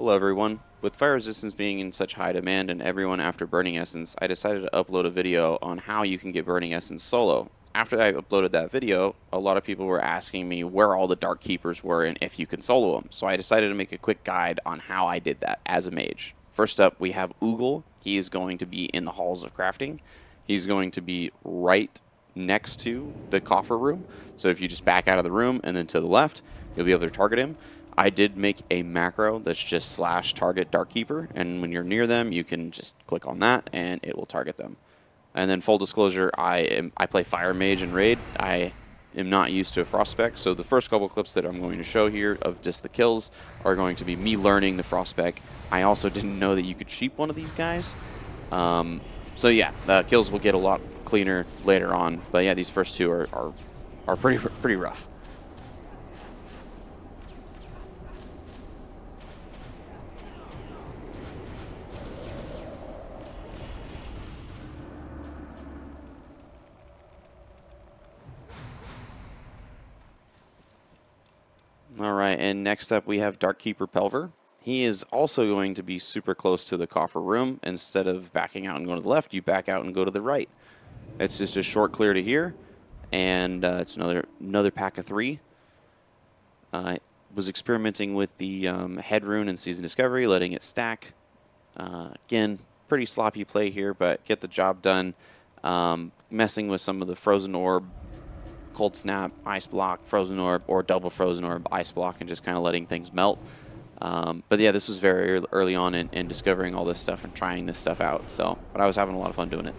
Hello everyone. With fire resistance being in such high demand and everyone after Burning Essence, I decided to upload a video on how you can get Burning Essence solo. After I uploaded that video, a lot of people were asking me where all the Dark Keepers were and if you can solo them. So I decided to make a quick guide on how I did that as a mage. First up, we have Uggel. He is going to be in the Halls of Crafting. He's going to be right next to the coffer room. So if you just back out of the room and then to the left, you'll be able to target him. I did make a macro that's just /target Darkkeeper, and when you're near them, you can just click on that, and it will target them. And then full disclosure, I play Fire Mage and Raid. I am not used to a Frost spec, so the first couple clips that I'm going to show here of just the kills are going to be me learning the Frost spec. I also didn't know that you could sheep one of these guys. So yeah, the kills will get a lot cleaner later on, but yeah, these first two are pretty rough. Alright, and next up we have Darkkeeper Pelver. He is also going to be super close to the coffer room. Instead of backing out and going to the left, you back out and go to the right. It's just a short clear to here, and it's another pack of 3. Was experimenting with the head rune in Season Discovery, letting it stack. Again, pretty sloppy play here, but get the job done. Messing with some of the Frozen Orb, Cold Snap, Ice Block, Frozen Orb, or double Frozen Orb, Ice Block, and just kind of letting things melt. But yeah, this was very early on in discovering all this stuff and trying this stuff out. But I was having a lot of fun doing it.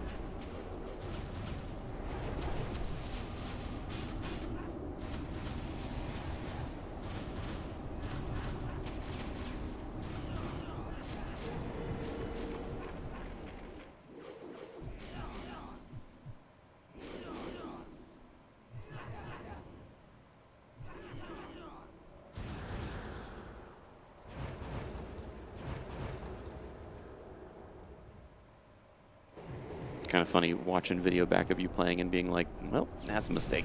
Kind of funny watching video back of you playing and being like, well, that's a mistake.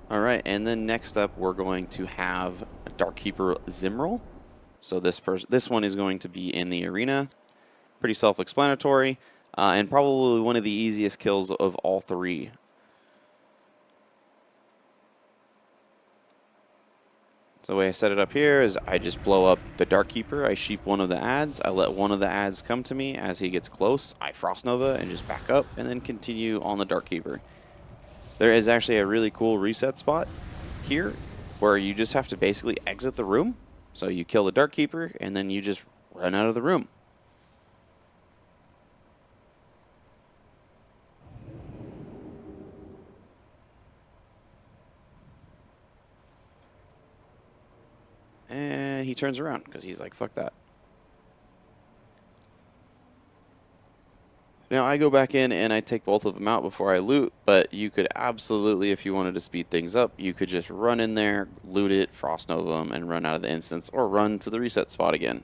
Alright, and then next up we're going to have Darkkeeper Zimrel. So this one is going to be in the arena. Pretty self-explanatory, and probably one of the easiest kills of all 3. So the way I set it up here is I just blow up the Darkkeeper, I sheep one of the ads, I let one of the ads come to me. As he gets close, I Frost Nova and just back up and then continue on the Darkkeeper. There is actually a really cool reset spot here where you just have to basically exit the room. So you kill the Darkkeeper and then you just run out of the room. And he turns around because he's like, fuck that. Now, I go back in and I take both of them out before I loot, but you could absolutely, if you wanted to speed things up, you could just run in there, loot it, Frost Nova them, and run out of the instance, or run to the reset spot again.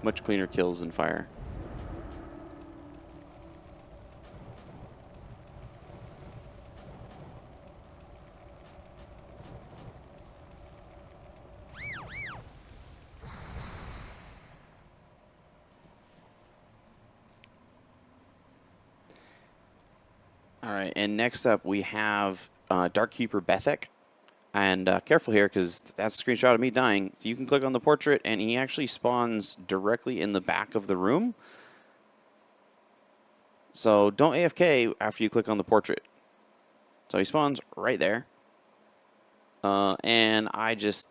Much cleaner kills than fire. All right, and next up we have Darkkeeper Bethek. And careful here, because that's a screenshot of me dying. You can click on the portrait, and he actually spawns directly in the back of the room. So don't AFK after you click on the portrait. So he spawns right there. And I just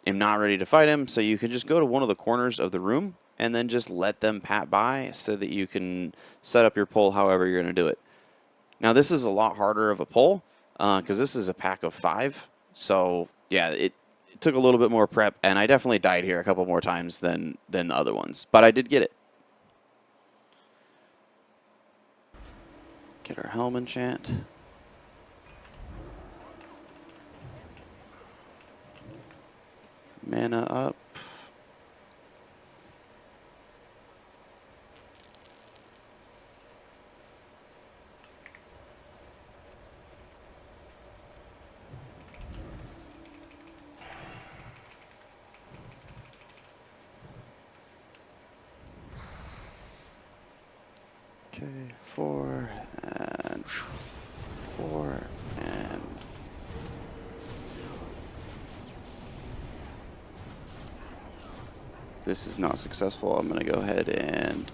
am not ready to fight him, so you can just go to one of the corners of the room and then just let them pat by so that you can set up your pull however you're going to do it. Now, this is a lot harder of a pull because this is a pack of 5. So, yeah, it took a little bit more prep, and I definitely died here a couple more times than the other ones. But I did get it. Get our helm enchant. Mana up. Okay, 4 and 4 and if this is not successful, I'm going to go ahead and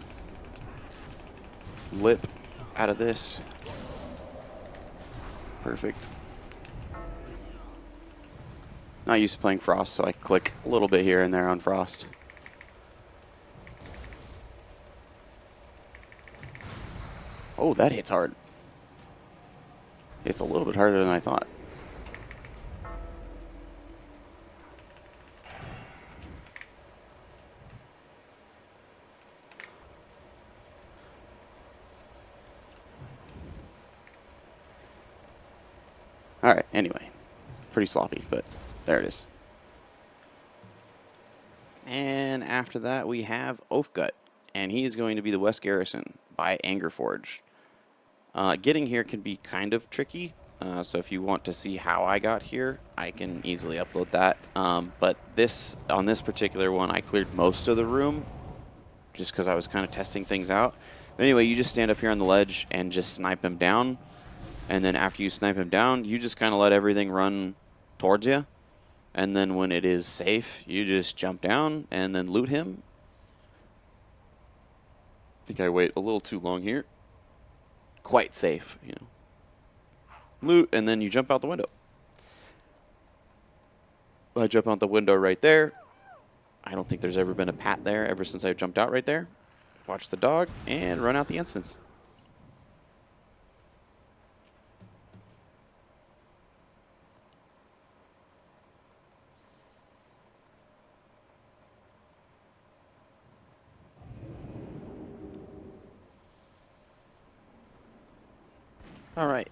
lip out of this. Perfect. Not used to playing Frost, so I click a little bit here and there on Frost. Oh, that hits hard. It's a little bit harder than I thought. Alright, anyway. Pretty sloppy, but there it is. And after that, we have Ofgut, and he is going to be the West Garrison by Angerforge. Getting here can be kind of tricky, so if you want to see how I got here, I can easily upload that. But on this particular one, I cleared most of the room just because I was kind of testing things out. But anyway, you just stand up here on the ledge and just snipe him down. And then after you snipe him down, you just kind of let everything run towards you. And then when it is safe, you just jump down and then loot him. I think I wait a little too long here. Quite safe, you know. Loot, and then you jump out the window. I jump out the window right there. I don't think there's ever been a pat there ever since I jumped out right there. Watch the dog, and run out the instance. All right.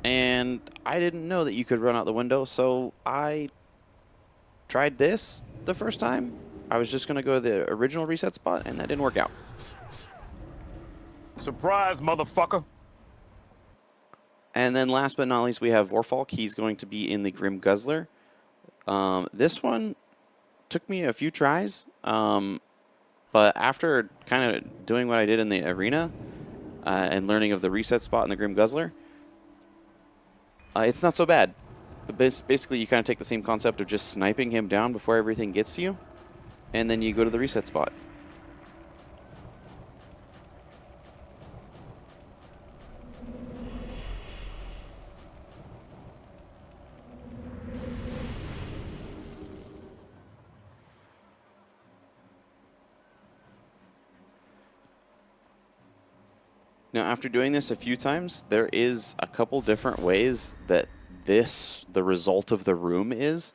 And I didn't know that you could run out the window, so I tried this the first time. I was just going to go to the original reset spot, and that didn't work out. Surprise, motherfucker. And then last but not least, we have Vorfalk. He's going to be in the Grim Guzzler. This one took me a few tries, but after kind of doing what I did in the arena and learning of the reset spot in the Grim Guzzler, it's not so bad. Basically, you kind of take the same concept of just sniping him down before everything gets to you, and then you go to the reset spot. Now, after doing this a few times, there is a couple different ways that the result of the room is.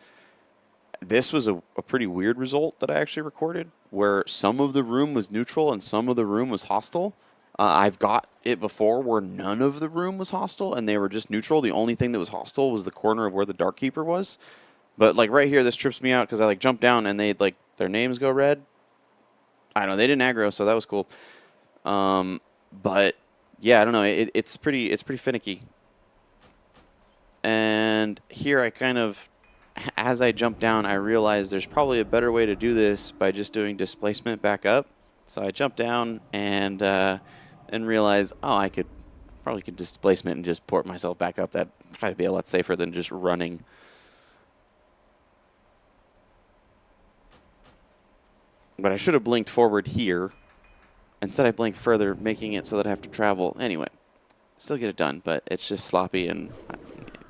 This was a pretty weird result that I actually recorded, where some of the room was neutral and some of the room was hostile. I've got it before where none of the room was hostile and they were just neutral. The only thing that was hostile was the corner of where the Dark Keeper was. But like right here, this trips me out because I like jumped down and their names go red. I don't know, they didn't aggro, so that was cool. But yeah, I don't know. It's pretty finicky. And here I kind of, as I jump down, I realized there's probably a better way to do this by just doing displacement back up. So I jumped down and realized, oh, I could displacement and just port myself back up. That'd probably be a lot safer than just running. But I should have blinked forward here Instead, I blink further, making it so that I have to travel. Anyway, still get it done, but it's just sloppy and I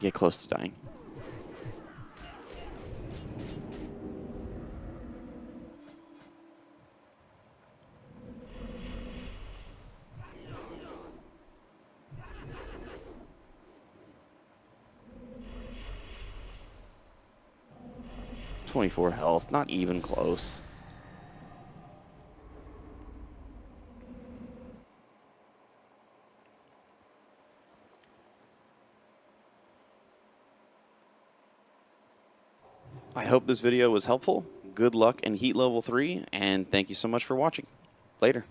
get close to dying. .24 health, not even close. I hope this video was helpful. Good luck in Heat Level 3, and thank you so much for watching. Later.